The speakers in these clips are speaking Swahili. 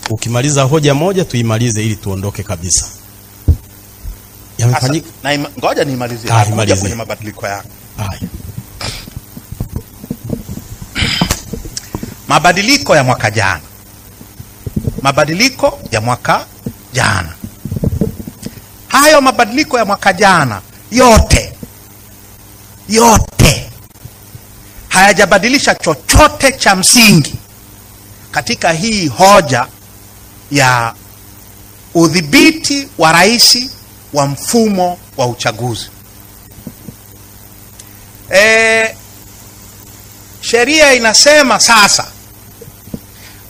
Ukimaliza hoja moja tuimalize ili tuondoke kabisa. Yamefanyika. Ngoja niimalizie. Kuja kwenye mabadiliko yako. Haya. Mabadiliko ya mwaka jana. Mabadiliko ya mwaka jana. Hayo mabadiliko ya mwaka jana yote hayajabadilisha chochote cha msingi katika hii hoja ya udhibiti wa rais wa mfumo wa uchaguzi. Sheria inasema sasa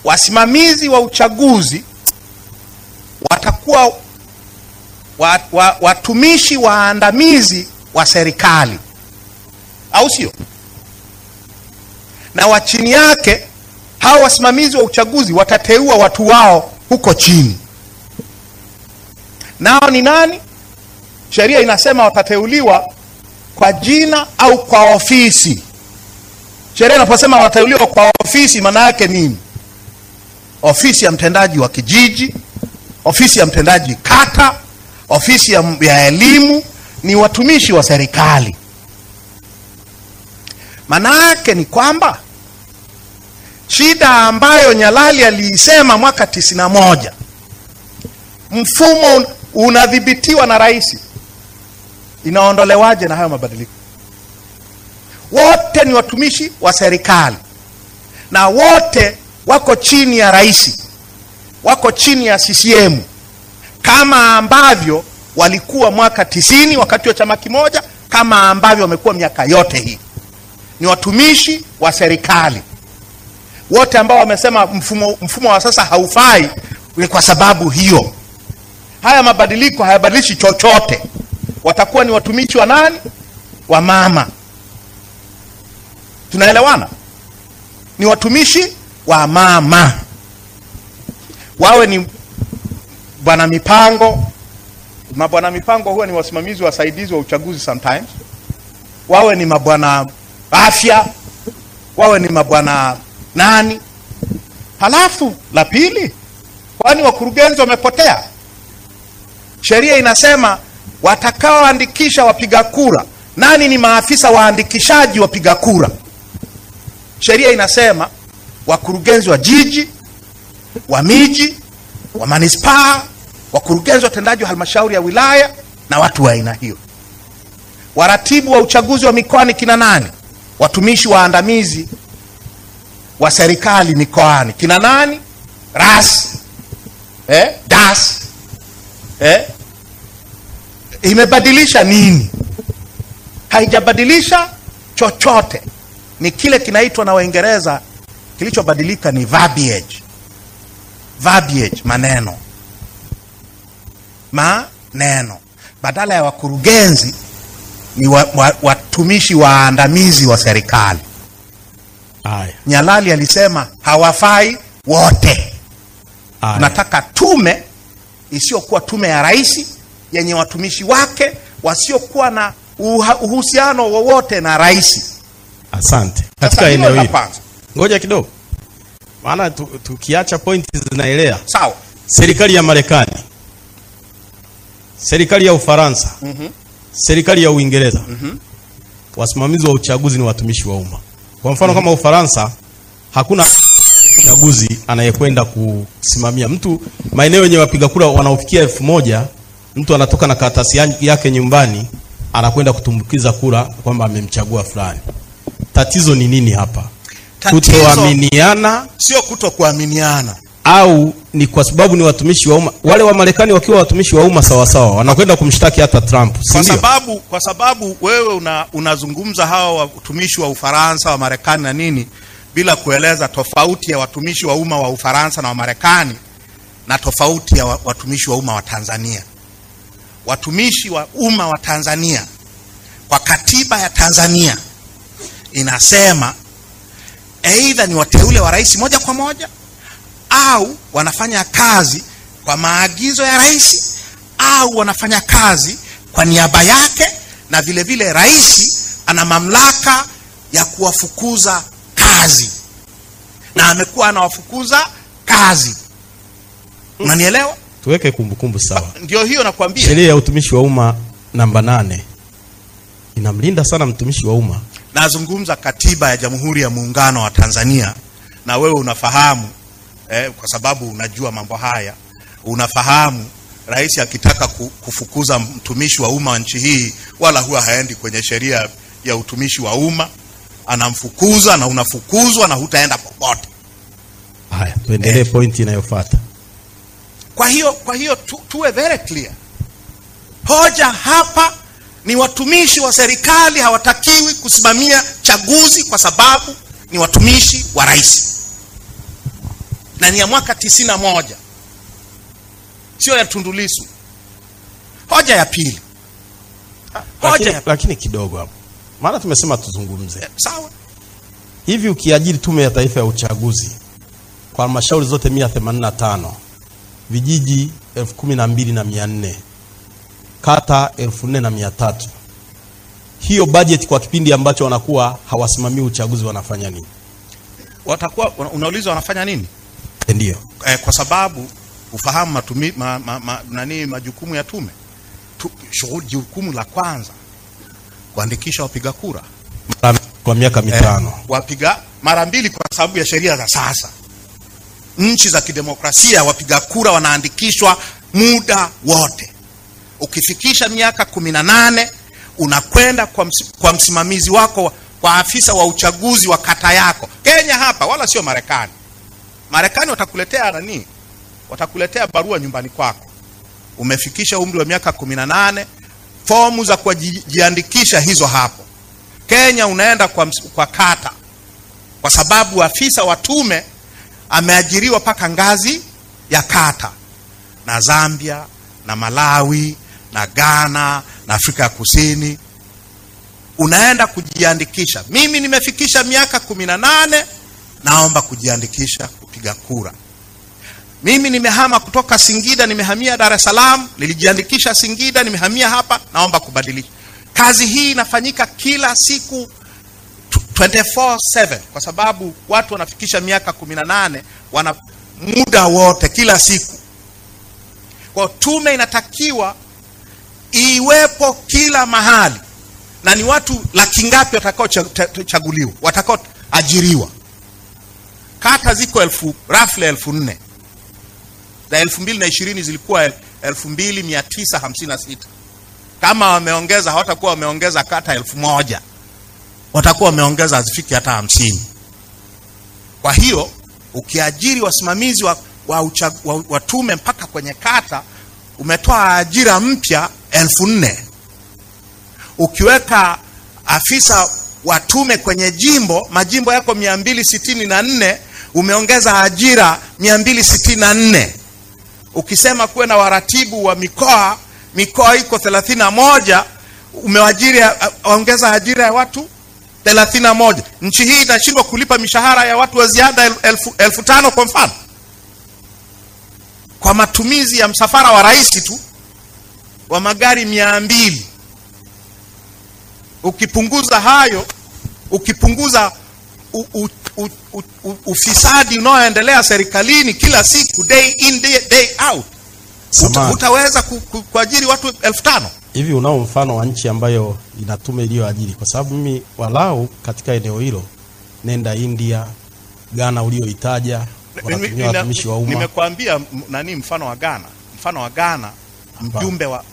wasimamizi wa uchaguzi watakuwa watumishi waandamizi wa serikali, au sio? Na wa chini yake hao wasimamizi wa uchaguzi watateua watu wao huko chini. Nao ni nani? Sheria inasema watateuliwa kwa jina au kwa ofisi. Sheria inaposema watateuliwa kwa ofisi, maana yake nini? Ofisi ya mtendaji wa kijiji, ofisi ya mtendaji kata, ofisi ya elimu, ni watumishi wa serikali. Maana yake ni kwamba shida ambayo Nyalali aliisema mwaka 91, mfumo unadhibitiwa na rais, inaondolewaje na hayo mabadiliko? Wote ni watumishi wa serikali na wote wako chini ya rais, wako chini ya CCM, kama ambavyo walikuwa mwaka 90 wakati wa chama kimoja, kama ambavyo wamekuwa miaka yote hii. Ni watumishi wa serikali wote ambao wamesema mfumo wa sasa haufai. Ni kwa sababu hiyo. Haya mabadiliko hayabadilishi chochote. Watakuwa ni watumishi wa nani? Wa mama. Tunaelewana? Ni watumishi wa mama. Wawe ni bwana mipango. Mabwana mipango huwa ni wasimamizi wasaidizi wa uchaguzi sometimes. Wawe ni mabwana afya. Wawe ni mabwana nani? Halafu la pili, kwani wakurugenzi wamepotea? Sheria inasema watakaoandikisha wapiga kura. Nani ni maafisa waandikishaji wapiga kura? Sheria inasema wakurugenzi wa jiji, wa miji, wa manispaa, wakurugenzi watendaji wa halmashauri ya wilaya na watu wa aina hiyo. Waratibu wa uchaguzi wa mikoani kina nani? Watumishi waandamizi wa serikali mikoani kina nani? RAS, DAS. Imebadilisha nini? Haijabadilisha chochote. Ni kile kinaitwa na Waingereza, kilichobadilika ni verbiage. Verbiage, maneno. Badala ya wakurugenzi ni watumishi waandamizi wa serikali. Nyalali alisema hawafai wote. Tunataka tume isiyokuwa tume ya rais, yenye watumishi wake wasiokuwa na uhusiano wowote na rais. Asante. Katika eneo hili. Ngoja kidogo. Maana tukiacha pointi zinaelea. Sawa. Serikali ya Marekani, serikali ya Ufaransa, serikali ya Uingereza, wasimamizi wa uchaguzi ni watumishi wa umma. Kwa mfano kama Ufaransa, hakuna uchaguzi anayekwenda kusimamia. Mtu maeneo yenye wapiga kura wanaofikia 1000, mtu anatoka na karatasi yake nyumbani anakwenda kutumbukiza kura kwamba amemchagua fulani. Tatizo ni nini hapa? Kutoaminiana? Sio kutokuaminiana. Au ni kwa sababu ni watumishi wa umma? Wale wa Marekani wakiwa watumishi wa umma sawa sawa wanakwenda kumshtaki hata Trump, si ndio? Kwa sababu wewe unazungumza hao watumishi wa Ufaransa, wa Marekani na nini, bila kueleza tofauti ya watumishi wa umma wa Ufaransa na wa Marekani na tofauti ya watumishi wa umma wa Tanzania. Watumishi wa umma wa Tanzania, kwa katiba ya Tanzania inasema aidha ni wateule wa rais moja kwa moja, au wanafanya kazi kwa maagizo ya rais, au wanafanya kazi kwa niaba yake, na vile vile rais ana mamlaka ya kuwafukuza kazi, na amekuwa anawafukuza kazi. Unanielewa? Tuweke kumbukumbu sawa. Ndio hiyo nakwambia. Sheria ya utumishi wa umma namba 8 inamlinda sana mtumishi wa umma. Nazungumza katiba ya Jamhuri ya Muungano wa Tanzania, na wewe unafahamu kwa sababu unajua mambo haya. Unafahamu rais akitaka kufukuza mtumishi wa umma wa nchi hii wala huwa haendi kwenye sheria ya utumishi wa umma, anamfukuza na unafukuzwa na hutaenda popote. Haya, tuendelee pointi inayofuata. Kwa hiyo tuwe very clear. Hoja hapa ni watumishi wa serikali hawatakiwi kusimamia chaguzi kwa sababu ni watumishi wa rais. Na ni ya mwaka 91. Sio ya Tundu Lissu. Hoja ya pili. Lakini kidogo hapo. Maana tumesema tuzungumze. Sawa. Hivi ukiajiri Tume ya Taifa ya Uchaguzi kwa halmashauri zote 185, vijiji 12,400, kata 4,300, hiyo budget kwa kipindi ambacho wanakuwa hawasimamii uchaguzi wanafanya nini? Watakuwa unauliza wanafanya nini? Ndio. Kwa sababu ufahamu majukumu ya tume. Jukumu la kwanza kuandikisha wapiga kura kwa miaka 5. Wapiga mara 2 kwa sababu ya sheria za sasa. Nchi za kidemokrasia wapiga kura wanaandikishwa muda wote. Ukifikisha miaka 18 unakwenda kwa msimamizi wako, kwa afisa wa uchaguzi wa kata yako. Kenya hapa wala sio Marekani. Marekani watakuletea nani? Watakuletea barua nyumbani kwako. Umefikisha umri wa miaka 18, fomu za kujiandikisha hizo hapo. Kenya unaenda kwa kata, kwa sababu afisa wa tume ameajiriwa paka ngazi ya kata. Na Zambia na Malawi na Ghana na Afrika ya Kusini unaenda kujiandikisha. Mimi nimefikisha miaka 18, naomba kujiandikisha kupiga kura. Mimi nimehama kutoka Singida, nimehamia Dar es Salaam, nilijiandikisha Singida, nimehamia hapa, naomba kubadilisha. Kazi hii inafanyika kila siku 24/7 kwa sababu watu wanafikisha miaka 18 wana muda wote kila siku. Kwa tume inatakiwa iwepo kila mahali. Na ni watu laki ngapi watakao chaguliwa, watakao ajiriwa? Kata ziko roughly 4,000. Na 2020 zilikuwa 2,956. Kama wameongeza, hawatakuwa wameongeza kata 1,000. Watakuwa wameongeza hazifiki hata 50. Kwa hiyo ukiajiri wasimamizi wa tume mpaka kwenye kata, umetoa ajira mpya 4,000. Ukiweka afisa wa tume kwenye majimbo yako 264, umeongeza ajira 264. Ukisema kuwe na waratibu wa mikoa iko 31, umewajiri ongeza ajira ya watu 31. Nchi hii inashindwa kulipa mishahara ya watu wa ziada 5,000 kwa mfano, kwa matumizi ya msafara wa rais tu wa magari 200. Ukipunguza hayo, ukipunguza ufisadi unaoendelea serikalini kila siku, day in day out, utaweza kuajiri watu 5,000. Hivi unao mfano wa nchi ambayo ina tume iliyoajiri? Kwa sababu mimi walau katika eneo hilo, nenda India, Ghana ulioitaja, wanatumia watumishi wa umma. Nimekuambia mfano wa Ghana. Mfano wa Ghana,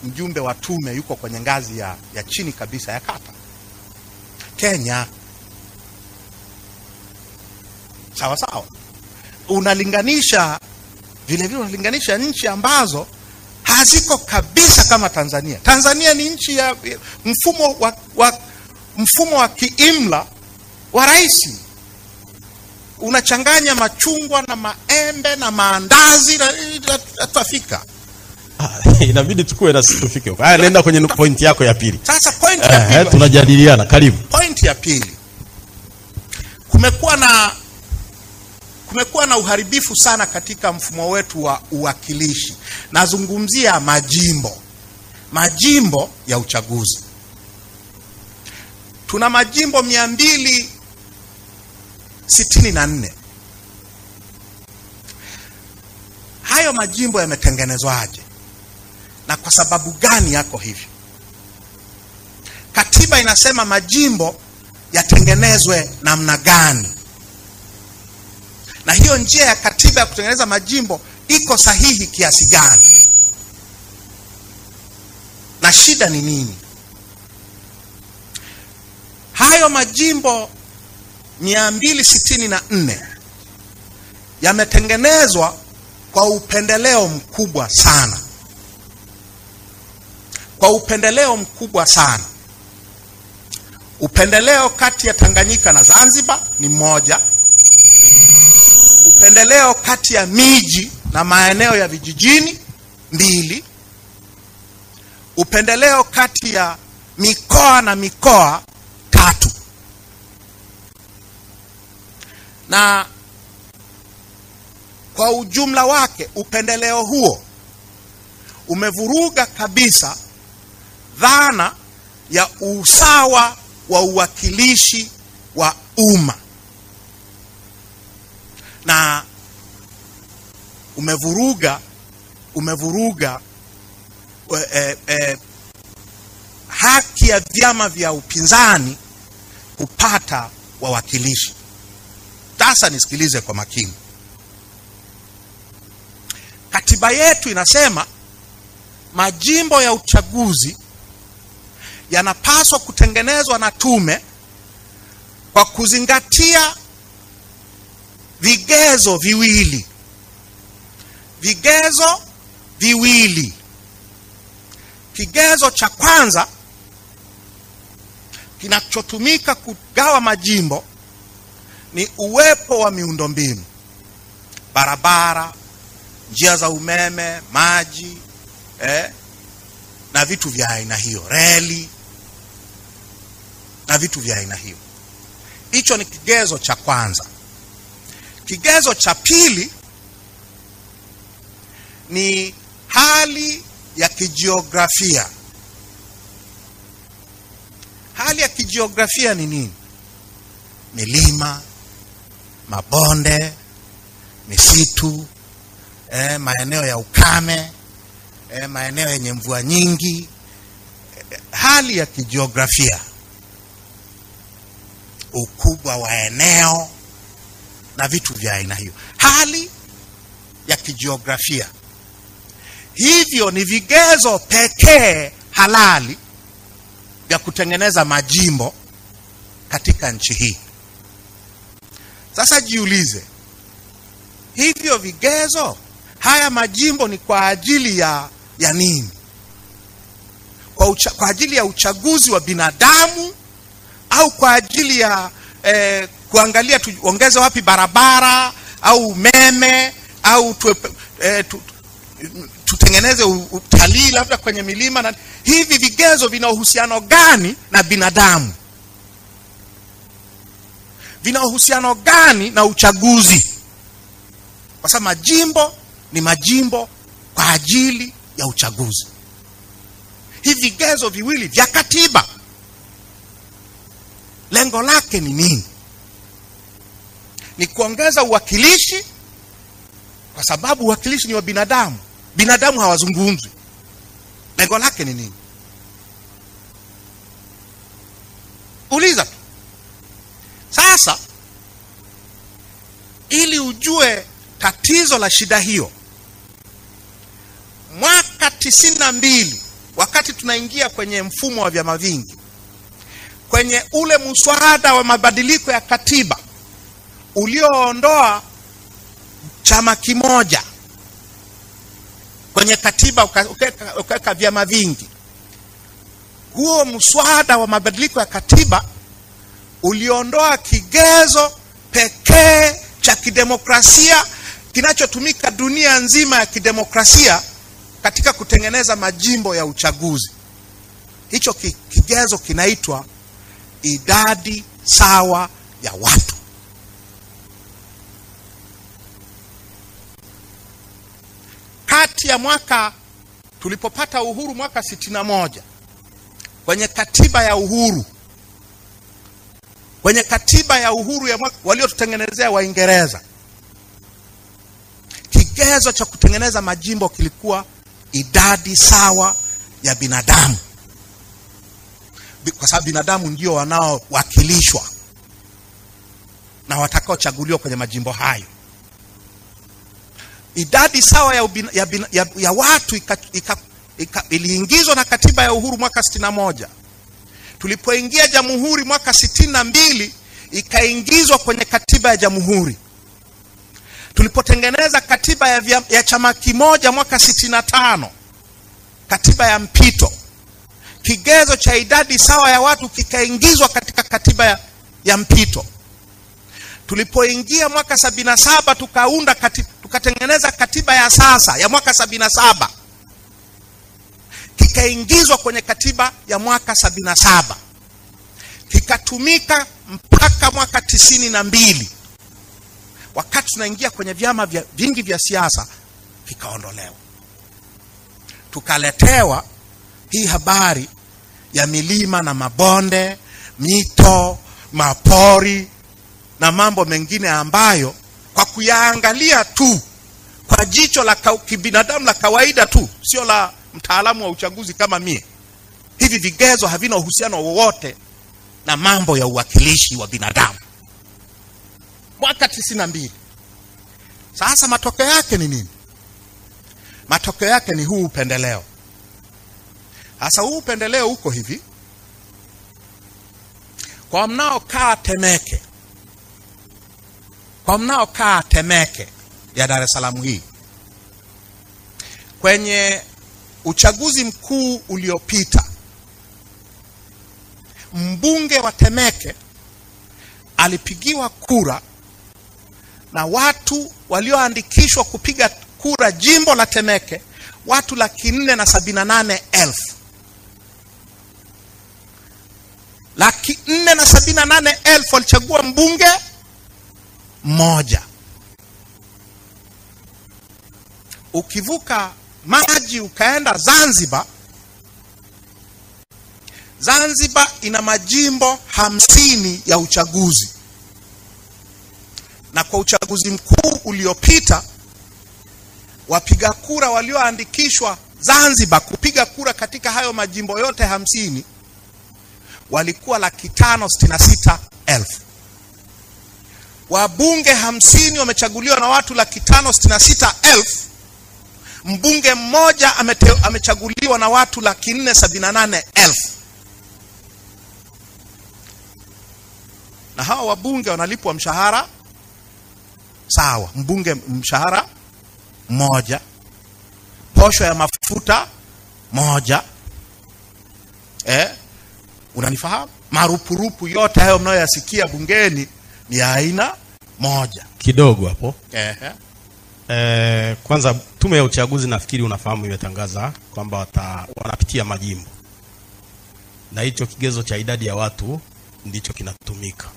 mjumbe wa tume yuko kwenye ngazi ya chini kabisa ya kata. Kenya sawa. Unalinganisha vile unalinganisha nchi ambazo haziko kabisa kama Tanzania. Tanzania ni nchi ya mfumo wa kiimla wa rais. Unachanganya machungwa na maembe na maandazi na tutafika. Inabidi tukue na sisi tufike huko. Haya, nenda kwenye point yako ya pili. Sasa point ya pili. Tunajadiliana, karibu. Point ya pili. Kumekuwa na uharibifu sana katika mfumo wetu wa uwakilishi. Nazungumzia majimbo ya uchaguzi. Tuna majimbo 264. Hayo hayo majimbo yametengenezwaje na kwa sababu gani yako hivyo? Katiba inasema majimbo yatengenezwe namna gani, na hiyo njia ya katiba ya kutengeneza majimbo iko sahihi kiasi gani, na shida ni nini? Hayo majimbo 264 yametengenezwa kwa upendeleo mkubwa sana. Kwa upendeleo mkubwa sana. Upendeleo kati ya Tanganyika na Zanzibar ni moja. Upendeleo kati ya miji na maeneo ya vijijini 2. Upendeleo kati ya mikoa na mikoa 3. Na kwa ujumla wake upendeleo huo umevuruga kabisa dhana ya usawa wa uwakilishi wa umma, na umevuruga haki ya vyama vya upinzani kupata wawakilishi. Sasa nisikilize kwa makini. Katiba yetu inasema majimbo ya uchaguzi yanapaswa kutengenezwa na tume kwa kuzingatia vigezo viwili. Vigezo viwili. Kigezo cha kwanza kinachotumika kugawa majimbo ni uwepo wa miundombinu, barabara, njia za umeme, maji, na vitu vya aina hiyo, reli na vitu vya aina hiyo. Hicho ni kigezo cha kwanza. Kigezo cha pili ni hali ya kijiografia. Hali ya kijiografia ni nini? Milima, mabonde, misitu, maeneo ya ukame, maeneo yenye mvua nyingi. Hali ya kijiografia, ukubwa wa eneo na vitu vya aina hiyo. Hali ya kijiografia. Hivyo ni vigezo pekee halali vya kutengeneza majimbo katika nchi hii. Sasa jiulize, hivyo vigezo, haya majimbo ni kwa ajili ya nini? Kwa ajili ya uchaguzi wa binadamu, au kwa ajili ya kuangalia tuongeze wapi barabara au umeme, au tutengeneze utalii labda kwenye milima? Na hivi vigezo vina uhusiano gani na binadamu? Vina uhusiano gani na uchaguzi? Kwa sababu majimbo ni majimbo kwa ajili ya uchaguzi. Hivi vigezo viwili vya katiba, lengo lake ni nini? Ni kuongeza uwakilishi, kwa sababu uwakilishi ni wa binadamu. Binadamu hawazungumzwi. Lengo lake ni nini? Uliza. Sasa ili ujue tatizo la shida hiyo, mwaka 92 wakati tunaingia kwenye mfumo wa vyama vingi, kwenye ule muswada wa mabadiliko ya katiba ulioondoa chama kimoja kwenye katiba ukaweka vyama vingi, huo muswada wa mabadiliko ya katiba uliondoa kigezo pekee cha kidemokrasia kinachotumika dunia nzima ya kidemokrasia katika kutengeneza majimbo ya uchaguzi. Hicho kigezo kinaitwa idadi sawa ya watu. Kati ya mwaka tulipopata uhuru mwaka 61, kwenye katiba ya uhuru, kwenye katiba ya uhuru ya mwaka waliotutengenezea Waingereza, kigezo cha kutengeneza kutengeneza majimbo kilikuwa idadi sawa ya binadamu, kwa sababu binadamu ndio wanaowakilishwa na watakaochaguliwa kwenye majimbo hayo. Idadi sawa ya watu iliingizwa na katiba ya uhuru mwaka 61. Tulipoingia jamhuri mwaka 62 ikaingizwa kwenye katiba ya jamhuri. Tulipotengeneza katiba ya chama kimoja mwaka 65, katiba ya mpito, kigezo cha idadi sawa ya watu kikaingizwa katika katiba ya mpito. Tulipoingia mwaka 77 tukatengeneza katiba ya sasa ya mwaka 77, kikaingizwa kwenye katiba ya mwaka 77, kikatumika mpaka mwaka 92. Wakati tunaingia kwenye vyama vingi vya siasa kikaondolewa. Tukaletewa hii habari ya milima na mabonde, mito, mapori na mambo mengine ambayo kwa kuyaangalia tu kwa jicho la kibinadamu la kawaida tu, sio la mtaalamu wa uchaguzi kama mie, hivi vigezo havina uhusiano wowote na mambo ya uwakilishi wa binadamu. Mwaka 92. Sasa matokeo yake ni nini? Matokeo yake ni huu upendeleo. Sasa huu upendeleo uko hivi: kwa mnaokaa Temeke ya Dar es Salaam hii, kwenye uchaguzi mkuu uliopita, mbunge wa Temeke alipigiwa kura na watu walioandikishwa kupiga kura jimbo la Temeke, watu 478,000. 478,000 walichagua mbunge mmoja. Ukivuka maji ukaenda Zanzibar, Zanzibar ina majimbo 50 ya uchaguzi, na kwa uchaguzi mkuu uliopita wapiga kura walioandikishwa Zanzibar kupiga kura katika hayo majimbo yote 50 walikuwa 566,000. Wabunge 50 wamechaguliwa na watu 566,000. Mbunge mmoja amechaguliwa na watu 478,000. Na hao wabunge wanalipwa mshahara sawa, mbunge mshahara moja, posho ya mafuta moja, unanifahamu? Marupurupu yote hayo mnayoyasikia bungeni ni aina moja. Kidogo hapo. Kwanza tume ya uchaguzi nafikiri unafahamu imetangaza kwamba wanapitia majimbo, na hicho kigezo cha idadi ya watu ndicho kinatumika.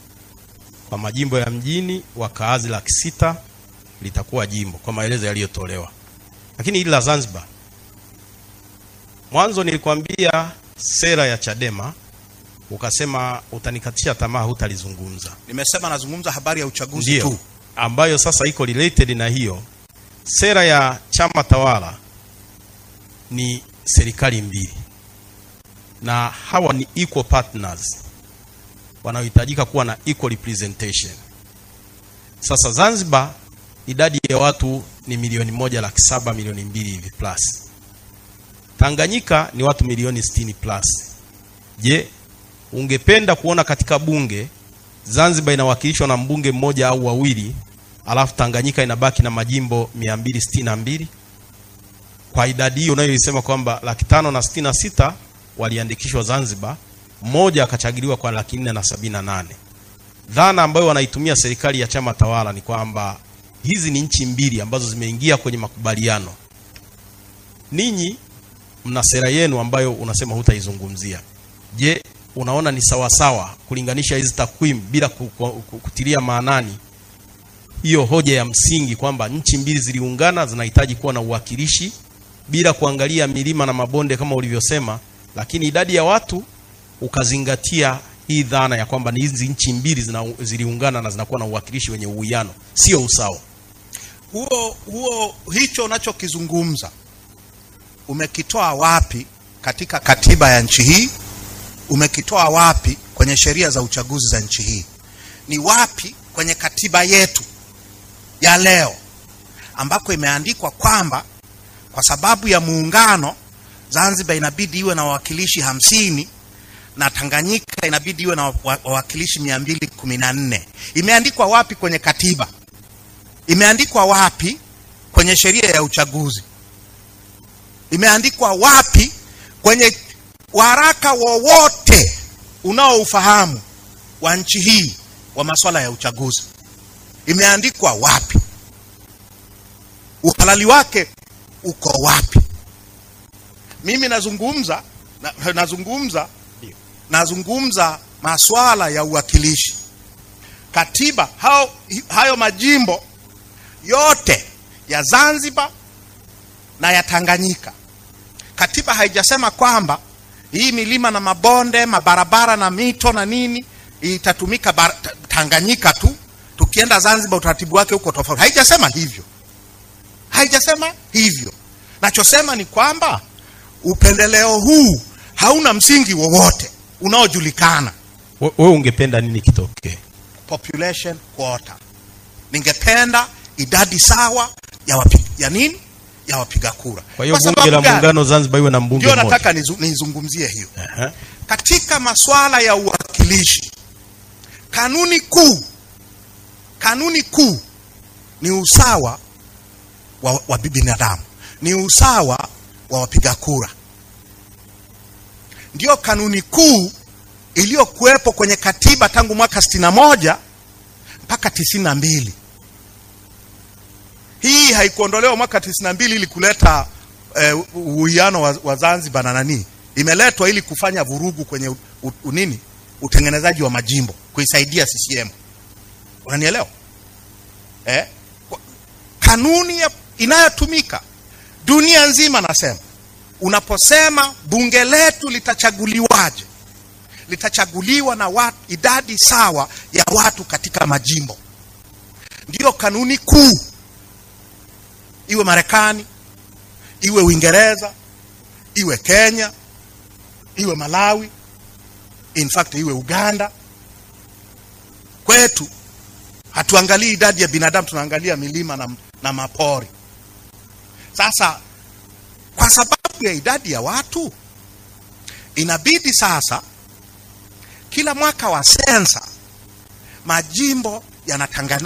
Kwa majimbo ya mjini wakaazi 600,000 litakuwa jimbo kwa maelezo yaliyotolewa. Lakini hili la Zanzibar, mwanzo nilikwambia sera ya Chadema, ukasema utanikatisha tamaa, hutalizungumza. Nimesema nazungumza habari ya uchaguzi tu, ambayo sasa iko related na hiyo. Sera ya chama tawala ni serikali mbili, na hawa ni equal partners, wanaohitajika kuwa na equal representation. Sasa Zanzibar idadi ya watu ni 1,700,000, 2,000,000 hivi plus. Tanganyika ni watu 60,000,000 plus. Je, ungependa kuona katika bunge Zanzibar inawakilishwa na mbunge mmoja au wawili, alafu Tanganyika inabaki na majimbo 262? Kwa idadi hiyo unayoisema kwamba 566,000 waliandikishwa Zanzibar, mmoja akachaguliwa kwa 478. Dhana ambayo wanaitumia serikali ya chama tawala ni kwamba hizi ni nchi mbili ambazo zimeingia kwenye makubaliano. Ninyi mna sera yenu ambayo unasema hutaizungumzia. Je, unaona ni sawa sawa kulinganisha hizi takwimu bila kutilia maanani hiyo hoja ya msingi kwamba nchi mbili ziliungana zinahitaji kuwa na uwakilishi bila kuangalia milima na mabonde kama ulivyosema, lakini idadi ya watu ukazingatia hii dhana ya kwamba ni hizi nchi mbili ziliungana na zinakuwa na uwakilishi wenye uwiano, sio usawa? hicho unachokizungumza umekitoa wapi katika katiba ya nchi hii? Umekitoa wapi kwenye sheria za uchaguzi za nchi hii? Ni wapi kwenye katiba yetu ya leo ambako imeandikwa kwamba kwa sababu ya muungano Zanzibar inabidi iwe na wawakilishi 50 na Tanganyika inabidi iwe na wawakilishi 214? Imeandikwa wapi kwenye katiba? Imeandikwa wapi kwenye sheria ya uchaguzi? Imeandikwa wapi kwenye waraka wowote unaoufahamu wa nchi hii wa masuala ya uchaguzi? Imeandikwa wapi? Uhalali wake uko wapi? Mimi nazungumza masuala ya uwakilishi. Katiba hayo majimbo yote ya Zanzibar na ya Tanganyika, katiba haijasema kwamba hii milima na mabonde, mabarabara na mito na nini itatumika Tanganyika tu, tukienda Zanzibar utaratibu wake uko tofauti. Haijasema hivyo. Haijasema hivyo. Nachosema ni kwamba upendeleo huu hauna msingi wowote unaojulikana. Wewe ungependa nini kitokee? Population quota. Ningependa idadi sawa ya wapiga kura. Kwa hiyo bunge la muungano Zanzibar iwe na mbunge mmoja. Ndio nataka nizungumzie hiyo. Katika masuala ya uwakilishi, kanuni kuu ni usawa wa binadamu, ni usawa wa wapiga kura. Ndio kanuni kuu iliyokuwepo kwenye katiba tangu mwaka 61 mpaka 92. Hii haikuondolewa mwaka 92 ili kuleta uwiano wa Zanzibar na nani. Imeletwa ili kufanya vurugu kwenye utengenezaji wa majimbo, kuisaidia CCM. Unanielewa? Kanuni inayotumika dunia nzima, nasema unaposema bunge letu litachaguliwaje, litachaguliwa na idadi sawa ya watu katika majimbo. Ndio kanuni kuu. Iwe Marekani, iwe Uingereza, iwe Kenya, iwe Malawi, in fact iwe Uganda. Kwetu hatuangalii idadi ya binadamu, tunaangalia milima na mapori. Sasa kwa sababu ya idadi ya watu, inabidi sasa kila mwaka wa sensa majimbo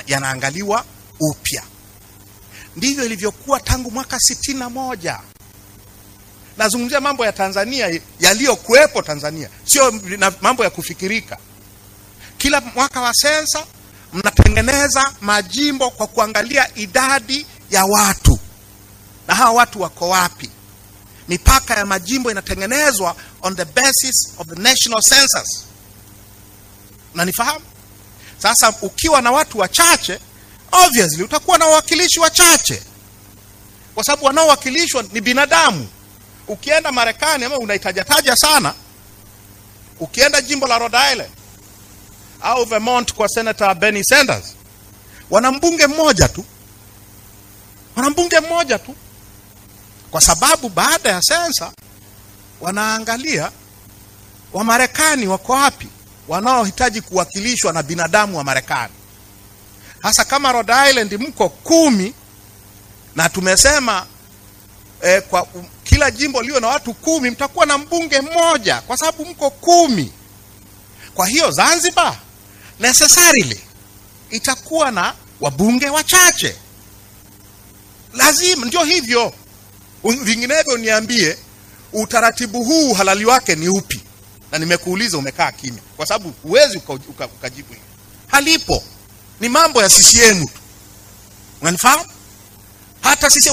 yanaangaliwa upya. Ndivyo ilivyokuwa tangu mwaka 61. Nazungumzia mambo ya Tanzania yaliyokuwepo Tanzania, sio mambo ya kufikirika. Kila mwaka wa sensa mnatengeneza majimbo kwa kuangalia idadi ya watu na hawa watu wako wapi. Mipaka ya majimbo inatengenezwa on the basis of the national census. Unanifahamu? Sasa ukiwa na watu wachache, obviously utakuwa na wawakilishi wachache, kwa sababu wanaowakilishwa ni binadamu. Ukienda Marekani ama unahitajataja sana, ukienda jimbo la Rhode Island au Vermont kwa Senator Bernie Sanders, wana mbunge mmoja tu. Kwa sababu baada ya sensa wanaangalia wa Marekani wako wapi wanaohitaji kuwakilishwa na binadamu wa Marekani. Hasa kama Rhode Island mko 10 na tumesema kwa kila jimbo liwe na watu 10, mtakuwa na mbunge mmoja kwa sababu mko 10. Kwa hiyo Zanzibar necessarily itakuwa na wabunge wachache. Lazima ndio hivyo. Vinginevyo niambie utaratibu huu halali wake ni upi? Na nimekuuliza umekaa kimya kwa sababu huwezi ukajibu. Halipo. Ni mambo ya CCM tu. Unanifahamu? Hata sisi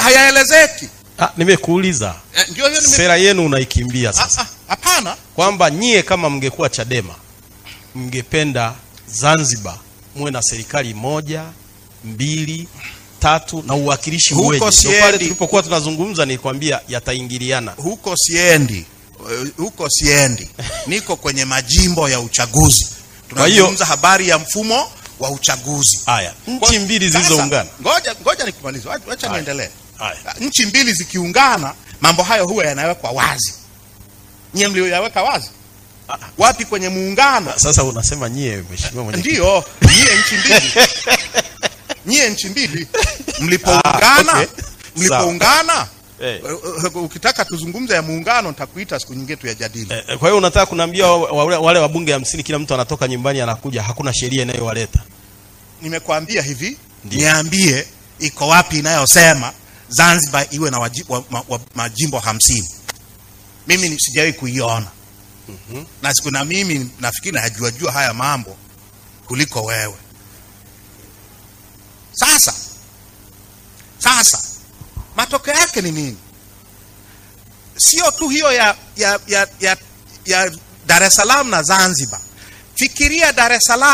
hayaelezeki. Nimekuuliza. Ndio hiyo sera yenu unaikimbia sasa. Hapana. Kwamba nyie kama mngekuwa Chadema mngependa Zanzibar muwe na serikali 1, 2, 3 na uwakilishi mweje. Ndio pale tulipokuwa tunazungumza nilikwambia yataingiliana. Huko siendi. Niko kwenye majimbo ya uchaguzi. Tunazungumza habari ya mfumo wa uchaguzi. Haya, nchi mbili zilizoungana. Ngoja nikumalize. Acha niendelee. Nchi mbili zikiungana, mambo hayo huwa yanawekwa wazi. Nyie mlioyaweka wazi? Wapi kwenye muungano? Sasa unasema nyie, mheshimiwa mwenyekiti. Ndio, nyie nchi mbili. Nyie nchi mbili mlipoungana, mlipoungana. Ukitaka tuzungumze ya muungano nitakuita siku nyingine tuyajadili. Kwa hiyo unataka kuniambia wale wabunge 50 kila mtu anatoka nyumbani anakuja, hakuna sheria inayowaleta? Nimekwambia hivi, niambie iko wapi inayosema Zanzibar iwe na majimbo 50. Mimi sijawahi kuiona. Na siku na mimi nafikiri najua haya mambo kuliko wewe. Sasa matokeo yake ni nini? Sio tu hiyo ya Dar es Salaam na Zanzibar. Fikiria Dar es Salaam